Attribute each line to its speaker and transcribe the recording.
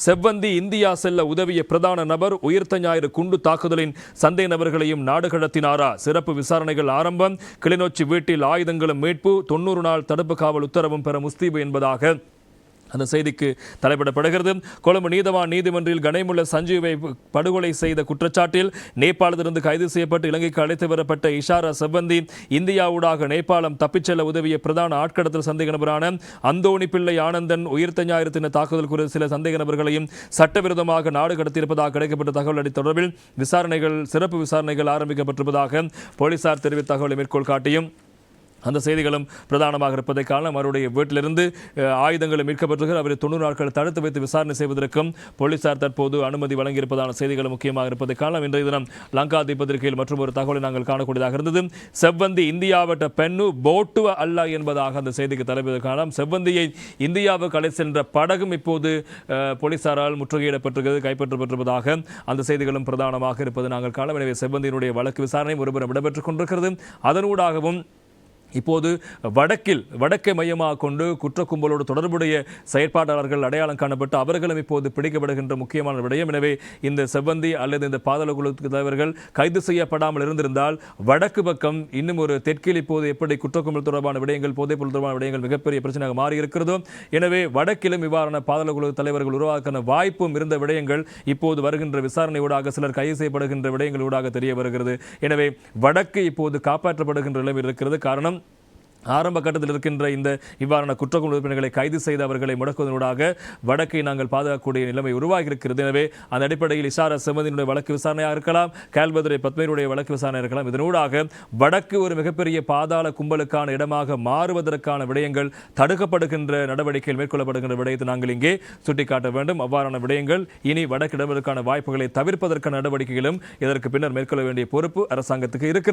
Speaker 1: செவ்வந்தி இந்தியா செல்ல உதவிய பிரதான நபர் உயிர்த்த ஞாயிறு குண்டு தாக்குதலின் சந்தேக நபர்களையும் நாடு கடத்தினாரா? சிறப்பு விசாரணைகள் ஆரம்பம். கிளிநொச்சி வீட்டில் ஆயுதங்களும் மீட்பு. 90 நாள் தடுப்பு காவல் உத்தரவும் பெற முஸ்தீபு என்பதாக அந்த செய்திக்கு தலைப்பிடப்படுகிறது. கொழும்பு நீதவான் நீதிமன்றில் கனைமுள்ள சஞ்சீவை படுகொலை செய்த குற்றச்சாட்டில் நேபாளத்திலிருந்து கைது செய்யப்பட்டு இலங்கைக்கு அழைத்து வரப்பட்ட இஷாரா செவ்வந்தி இந்தியாவூடாக நேபாளம் தப்பிச் செல்ல உதவிய பிரதான ஆட்கடத்தல் சந்தேக நபரான அந்தோணி பிள்ளை ஆனந்தன் உயிர்த்த ஞாயிறு தின தாக்குதல் குறித்த சில சந்தேக நபர்களையும் சட்டவிரோதமாக நாடு கடத்தியிருப்பதாக கிடைக்கப்பட்ட தகவல் அடி தொடர்பில் சிறப்பு விசாரணைகள் ஆரம்பிக்கப்பட்டிருப்பதாக போலீசார் தெரிவித்த தகவலை மேற்கோள் காட்டியும் அந்த செய்திகளும் பிரதானமாக இருப்பதை காரணம் அவருடைய வீட்டிலிருந்து ஆயுதங்களை மீட்கப்பட்டிருக்கிறது. அவரை 90 நாட்கள் தடுத்து வைத்து விசாரணை செய்வதற்கும் போலீசார் தற்போது அனுமதி வழங்கியிருப்பதான செய்திகளும் முக்கியமாக இருப்பதை காரணம். இன்றைய தினம் லங்கா பத்திரிகையில் மற்றும் ஒரு தகவலை நாங்கள் காணக்கூடியதாக இருந்தது. செவ்வந்தி இந்தியாவட்ட பெண்ணு போட்டுவ அல்ல என்பதாக அந்த செய்திக்கு தலைப்பதற்கு காரணம். செவ்வந்தியை இந்தியாவுக்கு அழைத்து சென்ற படகும் இப்போது போலீசாரால் முற்றுகையிடப்பட்டிருக்கிறது, கைப்பற்றப்பட்டிருப்பதாக அந்த செய்திகளும் பிரதானமாக இருப்பது நாங்கள் காணலாம். எனவே செவ்வந்தியினுடைய வழக்கு விசாரணை ஒருபுறம் இடம்பெற்றுக் கொண்டிருக்கிறது. அதனூடாகவும் இப்போது வடக்கை மையமாக கொண்டு குற்ற கும்பலோடு தொடர்புடைய செயற்பாட்டாளர்கள் அடையாளம் காணப்பட்டு அவர்களும் இப்போது பிடிக்கப்படுகின்ற முக்கியமான விடயம். எனவே இந்த செவ்வந்தி அல்லது இந்த பாதாள குழு தலைவர்கள் கைது செய்யப்படாமல் இருந்திருந்தால் வடக்கு பக்கம் இன்னும் ஒரு தெற்கில் இப்போது எப்படி குற்ற கும்பல் தொடர்பான விடயங்கள், போதைப்பொருள் தொடர்பான விடயங்கள் மிகப்பெரிய பிரச்சனையாக மாறி இருக்கிறதோ, எனவே வடக்கிலும் இவ்வாறான பாதாள குழு தலைவர்கள் உருவாக்கான வாய்ப்பும் இருந்த விடயங்கள் இப்போது வருகின்ற விசாரணை ஊடாக சிலர் கைது செய்யப்படுகின்ற விடயங்கள் ஊடாக தெரிய வருகிறது. எனவே வடக்கு இப்போது காப்பாற்றப்படுகின்ற நிலையில் இருக்கிறது. காரணம், ஆரம்ப கட்டத்தில் இருக்கின்ற இந்த இவ்வாறான குற்றக்குழு உறுப்பினர்களை கைது செய்து அவர்களை முடக்குவதனூடாக வடக்கை நாங்கள் பாதுகாக்கக்கூடிய நிலைமை உருவாகி இருக்கிறது. எனவே அந்த அடிப்படையில் இஷாரா செவ்வந்தியினுடைய வழக்கு விசாரணையாக இருக்கலாம், கேல்பதுரை பத்மேருடைய வழக்கு விசாரணை இருக்கலாம். இதனூடாக வடக்கு ஒரு மிகப்பெரிய பாதாள கும்பலுக்கான இடமாக மாறுவதற்கான விடயங்கள் தடுக்கப்படுகின்ற நடவடிக்கைகள் மேற்கொள்ளப்படுகின்ற விடயத்தை நாங்கள் இங்கே சுட்டிக்காட்ட வேண்டும். அவ்வாறான விடயங்கள் இனி வடக்கு இடம்பெறுவதற்கான வாய்ப்புகளை தவிர்ப்பதற்கான நடவடிக்கைகளும் இதற்கு பின்னர் மேற்கொள்ள வேண்டிய பொறுப்பு அரசாங்கத்துக்கு இருக்கிறது.